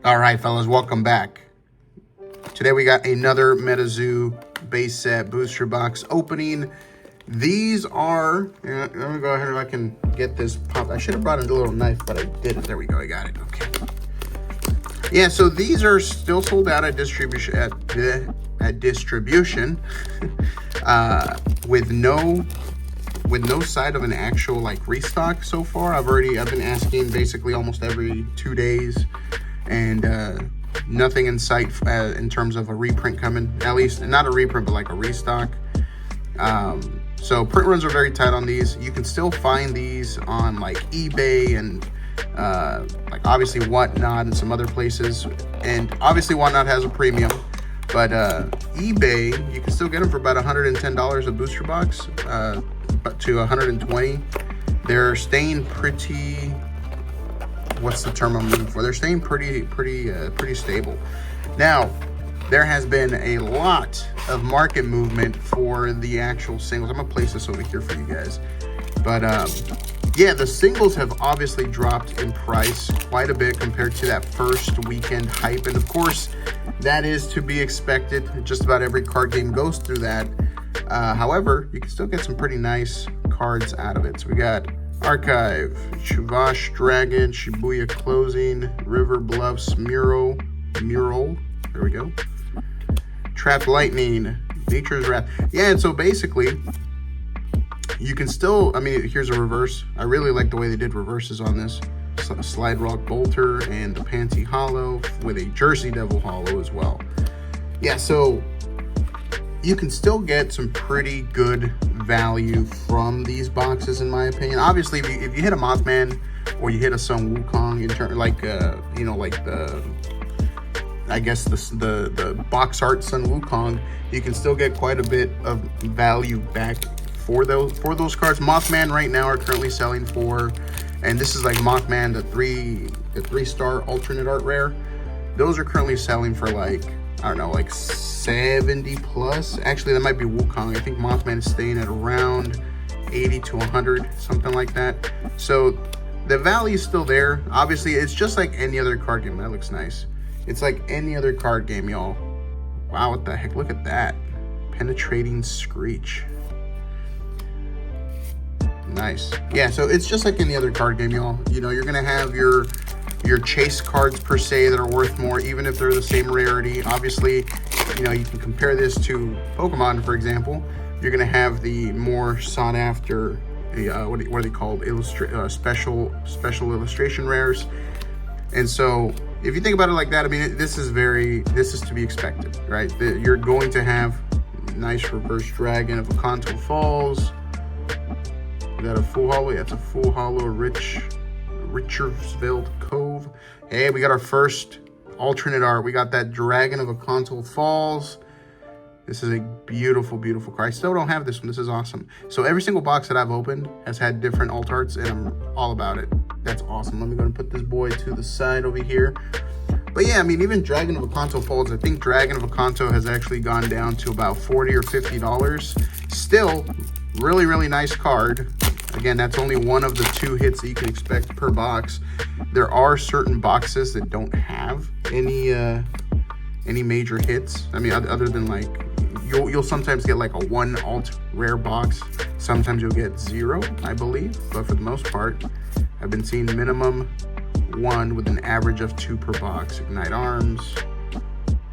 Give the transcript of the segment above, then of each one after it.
All right, fellas, welcome back. Today we got another MetaZoo base set booster box opening. These are, let me go ahead and I can get this popped. I should have brought a little knife, but I didn't. There we go, I got it, okay. Yeah, so these are still sold out at distribution, with no sight of an actual like restock so far. I've been asking basically almost every 2 days, and nothing in sight in terms of a reprint coming. At least not a reprint, but like a restock. So print runs are very tight on these. You can still find these on like eBay and like obviously Whatnot and some other places. And obviously Whatnot has a premium, but eBay, you can still get them for about $110 a booster box, but to $120. They're staying pretty, what's the term I'm looking for? They're staying pretty stable. Now, there has been a lot of market movement for the actual singles. I'm gonna place this over here for you guys. But yeah, the singles have obviously dropped in price quite a bit compared to that first weekend hype. And of course, that is to be expected. Just about every card game goes through that. However, you can still get some pretty nice cards out of it. So we got Archive, Chuvash Dragon, Shibuya Closing, River Bluffs Mural, there we go. Trapped Lightning, Nature's Wrath. Yeah, and so basically, you can still, I mean, here's a reverse. I really like the way they did reverses on this. Slide Rock Bolter and the Panty Hollow with a Jersey Devil Hollow as well. Yeah, so you can still get some pretty good value from these boxes, in my opinion. Obviously, if you hit a Mothman or you hit a Sun Wukong, in turn, like you know, like I guess the box art Sun Wukong, you can still get quite a bit of value back for those cards. Mothman right now are currently selling for, and this is like Mothman, the three star alternate art rare. Those are currently selling for like, I don't know, like 70 plus. Actually, that might be Wukong. I think Mothman is staying at around 80 to 100, something like that. So the value is still there. Obviously, it's just like any other card game. That looks nice. It's like any other card game, y'all. Wow, what the heck? Look at that. Penetrating Screech. Nice. Yeah, so it's just like any other card game, y'all. You know, you're going to have your chase cards per se that are worth more, even if they're the same rarity. Obviously, you know, you can compare this to Pokemon, for example. You're going to have the more sought after, what are they called? Special illustration rares. And so if you think about it like that, I mean, this is to be expected, right? You're going to have nice reverse dragon of Akanto Falls. We got a full hollow. Yeah, it's a full hollow Richardsville Cove. Hey, we got our first alternate art. We got that dragon of Akanto Falls. This is a beautiful, beautiful card. I still don't have this one. This is awesome. So every single box that I've opened has had different alt arts, and I'm all about it. That's awesome. Let me go and put this boy to the side over here. But yeah, I mean, even Dragon of Akanto Falls, I think Dragon of Akanto has actually gone down to about $40 or $50. Still, really, really nice card. Again, that's only one of the 2 hits that you can expect per box. There are certain boxes that don't have any major hits. I mean, other than like, you'll sometimes get like a 1 alt rare box. Sometimes you'll get 0, I believe. But for the most part, I've been seeing minimum 1 with an average of 2 per box. Ignite Arms,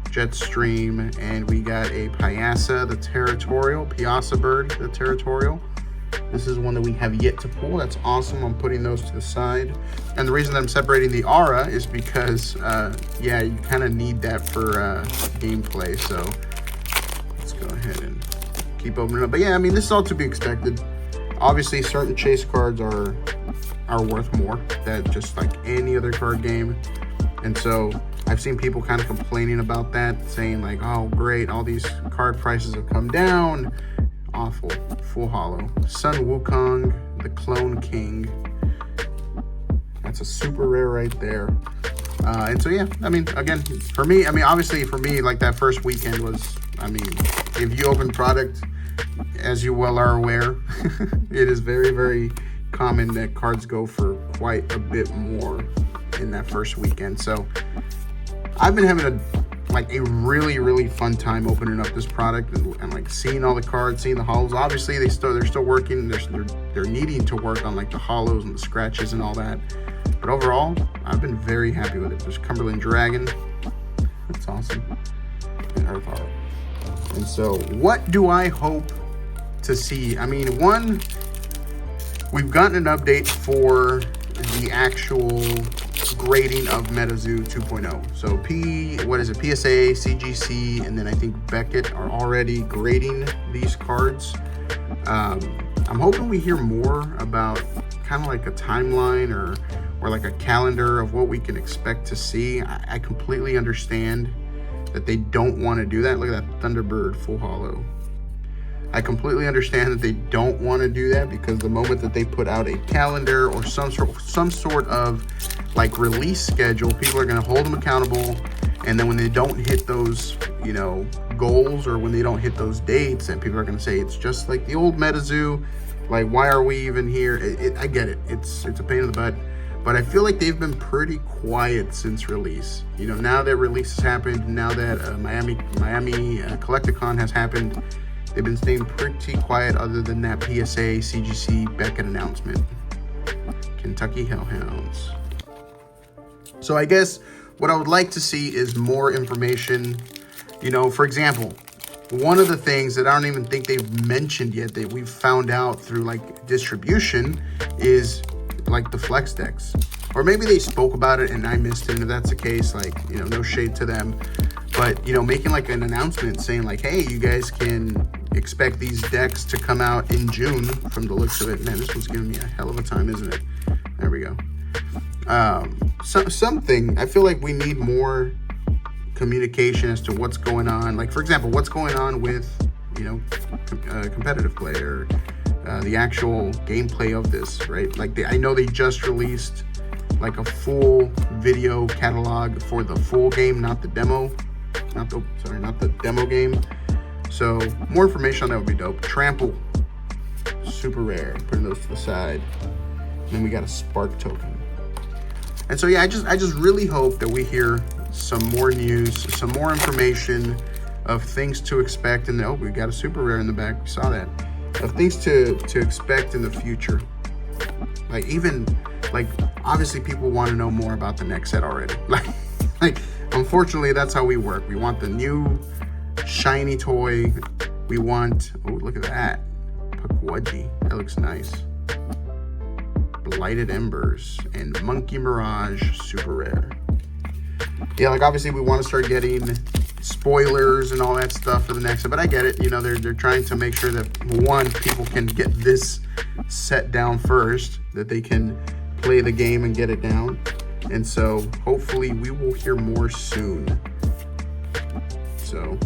Jetstream, and we got a Piasa, the Territorial, Piasa Bird, the Territorial. This is one that we have yet to pull. That's awesome. I'm putting those to the side. And the reason that I'm separating the aura is because, yeah, you kind of need that for gameplay. So let's go ahead and keep opening up. But yeah, I mean, this is all to be expected. Obviously, certain chase cards are worth more than just like any other card game. And so I've seen people kind of complaining about that, saying like, oh, great, all these card prices have come down. Awful. Full hollow. Sun Wukong, the Clone King. That's a super rare right there. And so, yeah, I mean, again, for me, I mean, obviously for me, like that first weekend was, I mean, if you open product, as you well are aware, it is very, very common that cards go for quite a bit more in that first weekend. So I've been having a really fun time opening up this product and like seeing all the cards, seeing the holos. Obviously they're still working, they're needing to work on like the holos and the scratches and all that, but overall I've been very happy with it. There's Cumberland Dragon, that's awesome, and Earth Heart. And so what do I hope to see? I mean, one, we've gotten an update for the actual grading of MetaZoo 2.0. So PSA, CGC, and then I think Beckett are already grading these cards. I'm hoping we hear more about kind of like a timeline or like a calendar of what we can expect to see. I completely understand that they don't want to do that. Look at that Thunderbird full holo. I completely understand that they don't want to do that, because the moment that they put out a calendar or some sort of like release schedule, people are going to hold them accountable. And then when they don't hit those, you know, goals, or when they don't hit those dates, and people are going to say it's just like the old MetaZoo. Like, why are we even here? I get it. It's a pain in the butt. But I feel like they've been pretty quiet since release. You know, now that release has happened, now that Miami Collecticon has happened, they've been staying pretty quiet, other than that PSA, CGC, Beckett announcement. Kentucky Hellhounds. So I guess what I would like to see is more information. You know, for example, one of the things that I don't even think they've mentioned yet that we've found out through like distribution is like the flex decks. Or maybe they spoke about it and I missed it, and if that's the case, like, you know, no shade to them. But, you know, making like an announcement saying like, hey, you guys can expect these decks to come out in June, from the looks of it. Man, this one's giving me a hell of a time, isn't it? There we go. Something, I feel like we need more communication as to what's going on. Like, for example, what's going on with, you know, competitive play, or the actual gameplay of this, right? Like, I know they just released like a full video catalog for the full game, not the demo, not the demo game. So more information on that would be dope. Trample, super rare. Putting those to the side. And then we got a Spark token. And so yeah, I just really hope that we hear some more news, some more information of things to expect. And oh, we got a super rare in the back. We saw that. Of things to expect in the future. Like, even like, obviously people want to know more about the next set already. Like unfortunately that's how we work. We want the new shiny toy. We want, oh, look at that. Pukwudgie. That looks nice. Blighted Embers and Monkey Mirage, super rare. Yeah, like obviously we want to start getting spoilers and all that stuff for the next set, but I get it. You know, they're trying to make sure that, one, people can get this set down first, that they can play the game and get it down. And so hopefully we will hear more soon. So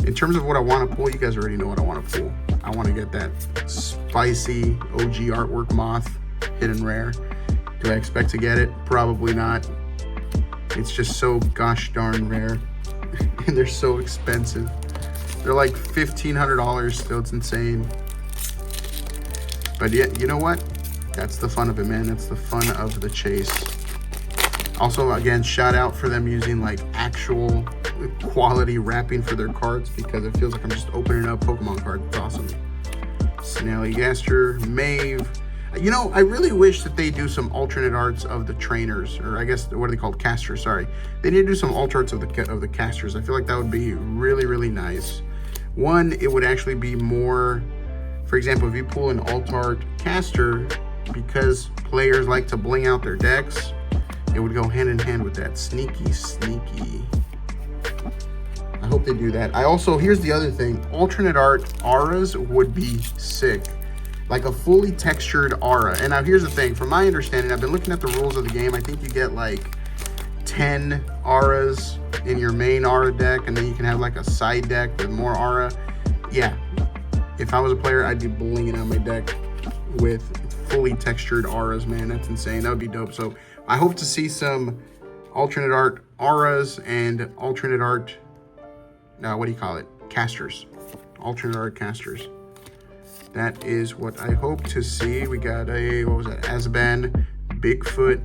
in terms of what I want to pull, you guys already know what I want to pull. I want to get that spicy OG artwork moth, hidden rare. Do I expect to get it? Probably not. It's just so gosh darn rare. And they're so expensive. They're like $1,500 still. It's insane. But yeah, you know what? That's the fun of it, man. That's the fun of the chase. Also, again, shout out for them using like actual quality wrapping for their cards, because it feels like I'm just opening up Pokemon cards. It's awesome. Snallygaster, Mave. You know, I really wish that they do some alternate arts of the trainers, or I guess, what are they called? Casters, sorry. They need to do some alt arts of the casters. I feel like that would be really, really nice. One, it would actually be more, for example, if you pull an alt art caster, because players like to bling out their decks, it would go hand in hand with that. Sneaky, sneaky. I hope they do that. I also, here's the other thing. Alternate art auras would be sick. Like a fully textured aura. And now here's the thing. From my understanding, I've been looking at the rules of the game. I think you get like 10 auras in your main aura deck, and then you can have like a side deck with more aura. Yeah. If I was a player, I'd be blinging out my deck with fully textured auras, man. That's insane. That would be dope. So I hope to see some alternate art auras and alternate art, what do you call it? Casters. Alternate art casters. That is what I hope to see. We got a, what was that? Azban, Bigfoot,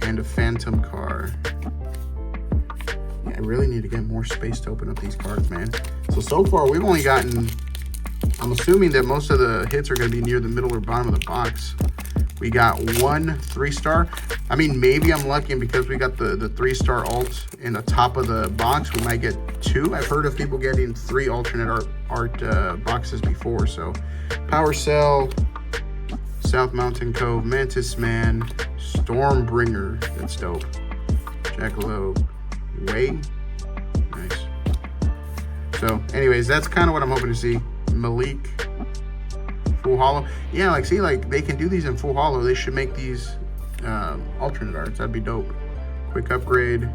and a Phantom car. I really need to get more space to open up these cards, man. So far, we've only gotten, I'm assuming that most of the hits are going to be near the middle or bottom of the box. We got 1 3-star. I mean, maybe I'm lucky, and because we got the 3-star alt in the top of the box, we might get 2. I've heard of people getting 3 alternate art boxes before. So, Power Cell, South Mountain Cove, Mantis Man, Stormbringer, that's dope. Jackalope, Way, nice. So, anyways, that's kind of what I'm hoping to see. Malik, full holo. Yeah, like, see, like, they can do these in full holo. They should make these alternate arts. That'd be dope. Quick upgrade.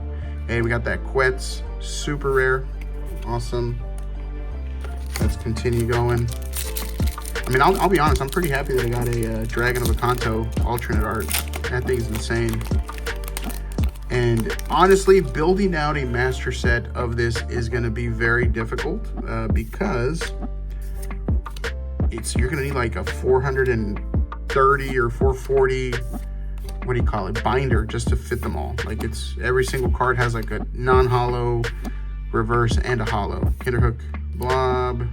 Hey, we got that Quetz, super rare. Awesome. Let's continue going. I mean, I'll be honest, I'm pretty happy that I got a Dragon of Akanto alternate art. That thing's insane. And honestly, building out a master set of this is going to be very difficult because you're going to need like a 430 or 440, what do you call it, binder just to fit them all. Like, it's every single card has like a non-holo, reverse, and a holo. Kinderhook, Blob,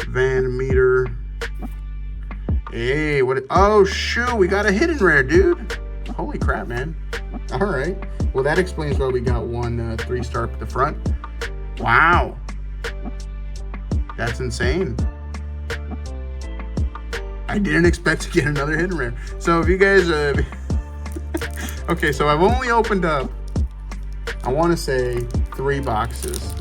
Van Meter. Hey, oh shoot, we got a hidden rare, dude. Holy crap, man. All right. Well, that explains why we got 1 3-star at the front. Wow. That's insane. I didn't expect to get another hidden rare. So if you guys, okay, so I've only opened up, I want to say 3 boxes,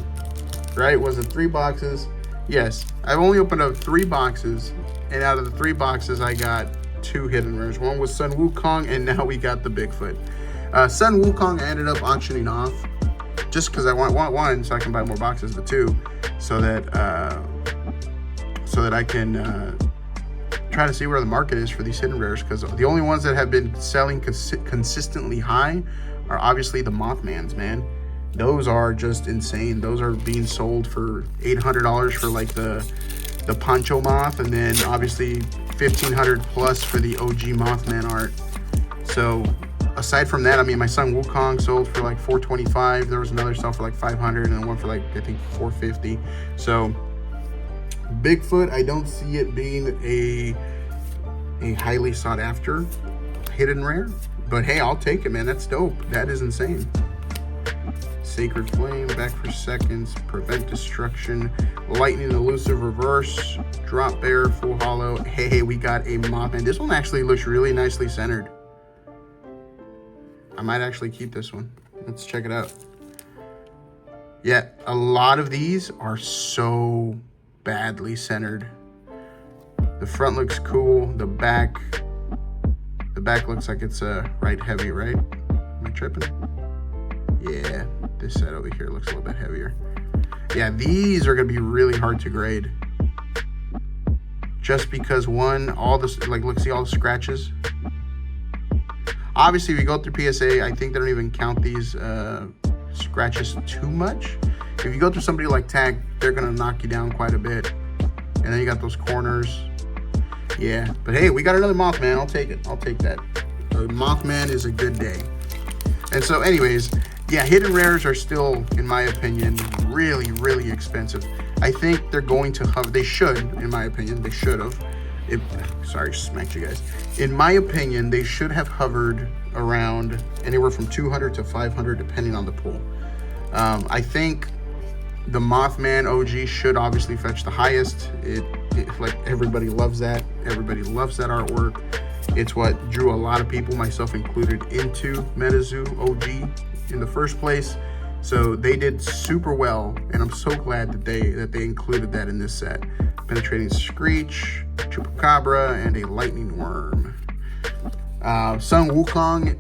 right? Was it 3 boxes? Yes, I've only opened up 3 boxes, and out of the 3 boxes, I got 2 hidden rares. One was Sun Wukong, and now we got the Bigfoot. Sun Wukong I ended up auctioning off just because I want 1 so I can buy more boxes, but 2 so that I can try to see where the market is for these hidden rares, because the only ones that have been selling consistently high are obviously the Mothmans, man. Those are just insane. Those are being sold for $800 for like the Poncho Moth, and then obviously $1,500 plus for the OG Mothman art. So aside from that, I mean, my Sun Wukong sold for like $425. There was another sell for like $500, and one for like, I think, $450. So Bigfoot, I don't see it being a highly sought after hidden rare, but hey, I'll take it, man. That's dope. That is insane. Sacred Flame, back for seconds, prevent destruction, lightning elusive reverse, drop bear, full holo. Hey, we got a Mothman. This one actually looks really nicely centered. I might actually keep this one. Let's check it out. Yeah, a lot of these are so badly centered. The front looks cool. The back looks like it's right heavy, right? Am I tripping? Yeah, this set over here looks a little bit heavier. Yeah, these are gonna be really hard to grade. Just because all this, like, look, see all the scratches? Obviously, if you go through PSA, I think they don't even count these scratches too much. If you go through somebody like Tag, they're gonna knock you down quite a bit. And then you got those corners. Yeah, but hey, we got another Mothman. I'll take it. I'll take that. The Mothman is a good day. And so anyways, yeah, hidden rares are still, in my opinion, really, really expensive. I think they're going to hover. They should, in my opinion, they should have. Sorry, smacked you guys. In my opinion, they should have hovered around anywhere from 200 to 500, depending on the pool. I think the Mothman OG should obviously fetch the highest. Like, everybody loves that. Everybody loves that artwork. It's what drew a lot of people, myself included, into MetaZoo OG in the first place. So they did super well, and I'm so glad that they included that in this set. Penetrating Screech, Chupacabra, and a Lightning Worm. Sun Wukong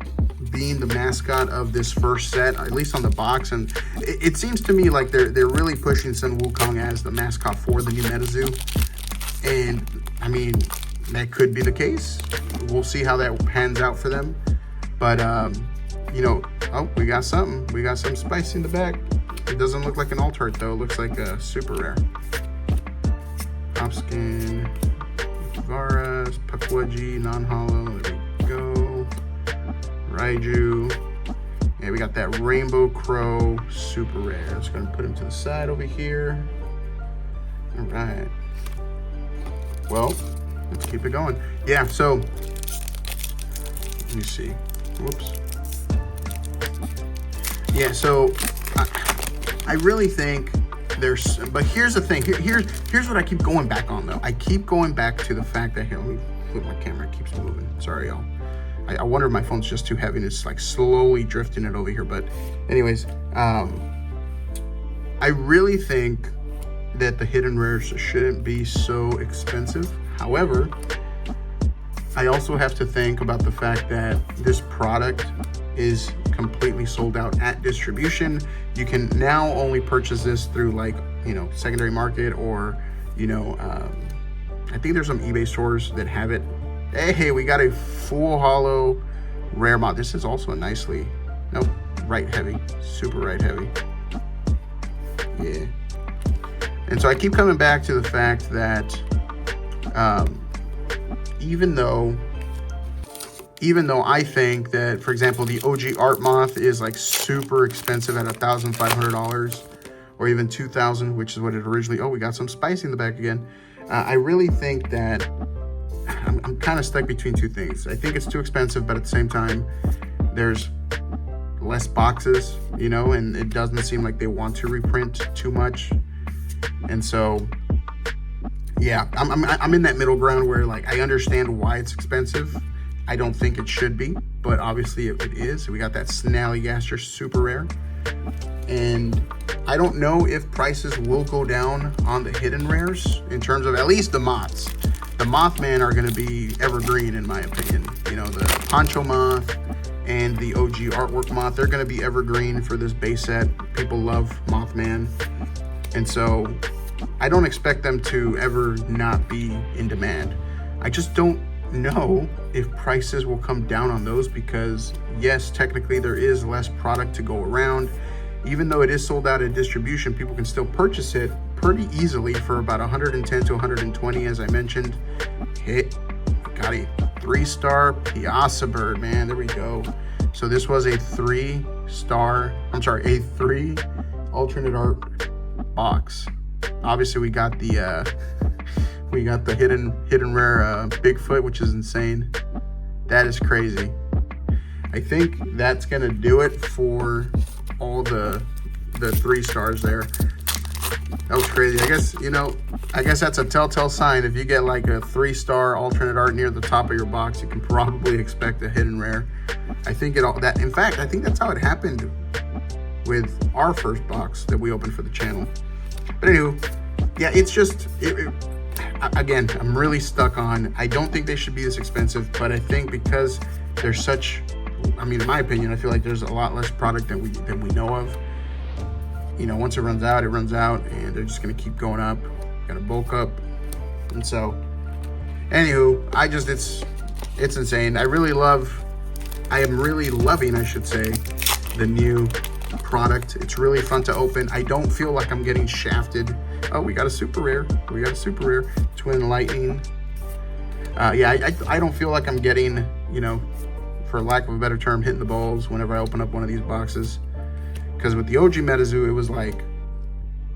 being the mascot of this first set, at least on the box, and it seems to me like they're really pushing Sun Wukong as the mascot for the new MetaZoo. And I mean, that could be the case. We'll see how that pans out for them. But you know, oh, we got something. We got some spice in the back. It doesn't look like an alt art though. It looks like a super rare. Topskin, Varas, Pukwudgie, non-holo. There we go. Raiju. Yeah, we got got that Rainbow Crow super rare. Just gonna put him to the side over here. All right. Well, let's keep it going. Yeah, so let me see. Whoops. Yeah, so I really think there's, but here's the thing. Here's what I keep going back on though. I keep going back to the fact that, here, let me flip my camera. It keeps moving. Sorry, y'all. I wonder if my phone's just too heavy and it's like slowly drifting it over here. But anyways, I really think that the hidden rares shouldn't be so expensive. However, I also have to think about the fact that this product is completely sold out at distribution. You can now only purchase this through, like, you know, secondary market, or, you know, I think there's some eBay stores that have it. Hey, we got a full hollow rare mod. This is also a nicely, nope, right heavy, super right heavy. Yeah. And so I keep coming back to the fact that even though I think that, for example, the OG Art Moth is like super expensive at $1,500 or even $2,000, which is what it originally, oh, we got some spicy in the back again. I really think that I'm kind of stuck between two things. I think it's too expensive, but at the same time, there's less boxes, you know, and it doesn't seem like they want to reprint too much. And so, yeah, I'm in that middle ground where, like, I understand why it's expensive. I don't think it should be, but obviously it is. We got that Snallygaster super rare. And I don't know if prices will go down on the hidden rares in terms of at least the moths. The Mothman are going to be evergreen, in my opinion. You know, the Poncho Moth and the OG Artwork Moth, they're going to be evergreen for this base set. People love Mothman. And so I don't expect them to ever not be in demand. I just don't know if prices will come down on those, because yes, technically there is less product to go around. Even though it is sold out at distribution, people can still purchase it pretty easily for about 110 to 120, as I mentioned. Got a 3-star Piazza Bird, man. There we go. So this was a 3-star, I'm sorry, a 3 alternate art box. Obviously we got the hidden rare Bigfoot, which is insane. That is crazy. I think that's gonna do it for all the 3 stars there. That was crazy. I guess, you know, that's a telltale sign. If you get like a 3-star alternate art near the top of your box, you can probably expect a hidden rare. I think in fact, I think that's how it happened with our first box that we opened for the channel. But anywho, yeah, it's just, again, I'm really stuck on, I don't think they should be this expensive, but I think because there's such, I mean, in my opinion, I feel like there's a lot less product than we know of. You know, once it runs out, and they're just gonna keep going up, gotta bulk up. And so, anywho, it's insane. I am really loving, I should say, the new product. It's really fun to open. I don't feel like I'm getting shafted. Oh, we got a super rare. Twin Lightning. Yeah, I don't feel like I'm getting, you know, for lack of a better term, hitting the balls whenever I open up one of these boxes. Because with the OG MetaZoo, it was like,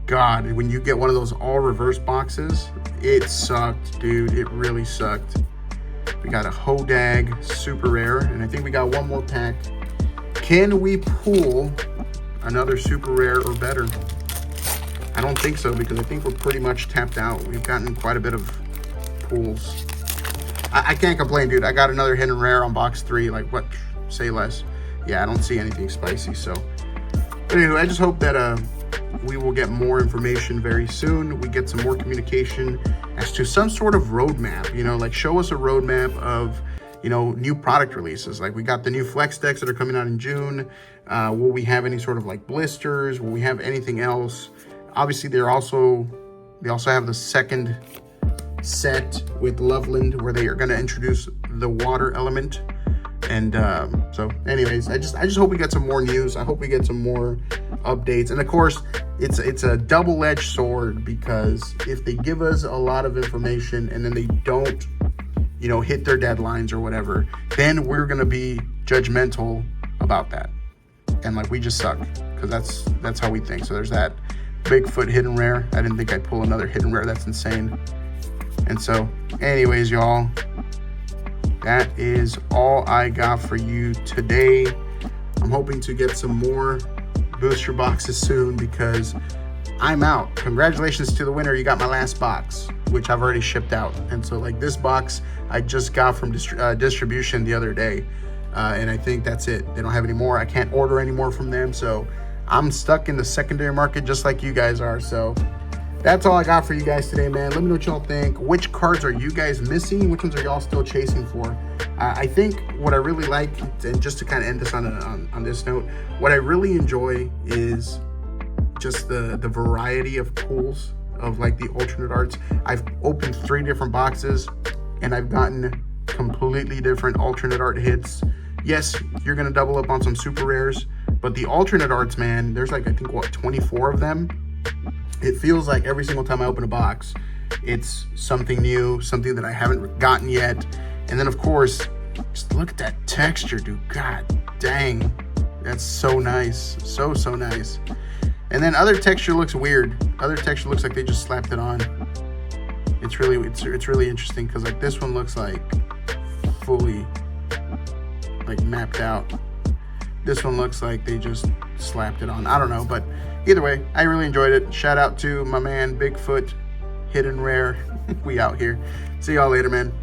God, when you get one of those all reverse boxes, it sucked, dude. It really sucked. We got a Hodag super rare, and I think we got one more pack. Can we pull another super rare or better? I don't think so, because I think we're pretty much tapped out. We've gotten quite a bit of pulls. I can't complain, dude. I got another hidden rare on box 3. Like, what? Say less. Yeah, I don't see anything spicy, so. But anyway, I just hope that we will get more information very soon. We get some more communication as to some sort of roadmap, you know, like show us a roadmap of, you know, new product releases. Like we got the new Flex decks that are coming out in June. Will we have any sort of like blisters? Will we have anything else? Obviously, they also have the second set with Loveland where they are going to introduce the water element. And so anyways, I just hope we get some more news. I hope we get some more updates. And of course, it's a double-edged sword, because if they give us a lot of information and then they don't, you know, hit their deadlines or whatever, then we're going to be judgmental about that. and like we just suck, because that's how we think. So there's that. Bigfoot hidden rare. I didn't think I'd pull another hidden rare. That's insane. And so anyways, y'all, that is all I got for you today. I'm hoping to get some more booster boxes soon, because I'm out. Congratulations to the winner. You got my last box, which I've already shipped out. And so like this box I just got from distribution the other day, and I think that's it. They don't have any more. I can't order any more from them, so I'm stuck in the secondary market just like you guys are. So that's all I got for you guys today, man. Let me know what y'all think. Which cards are you guys missing? Which ones are y'all still chasing for? I think what I really like, and just to kind of end this on this note, what I really enjoy is just the variety of pulls of like the alternate arts. I've opened 3 different boxes and I've gotten completely different alternate art hits. Yes, you're gonna double up on some super rares, but the alternate arts, man, there's like, I think, what, 24 of them. It feels like every single time I open a box, it's something new, something that I haven't gotten yet. And then of course, just look at that texture, dude. God dang, that's so nice. So nice. And then other texture looks weird. Other texture looks like they just slapped it on. It's really interesting, because like this one looks like fully like mapped out. This one looks like they just slapped it on. I don't know, but either way, I really enjoyed it. Shout out to my man Bigfoot hidden rare. We out here. See y'all later, man.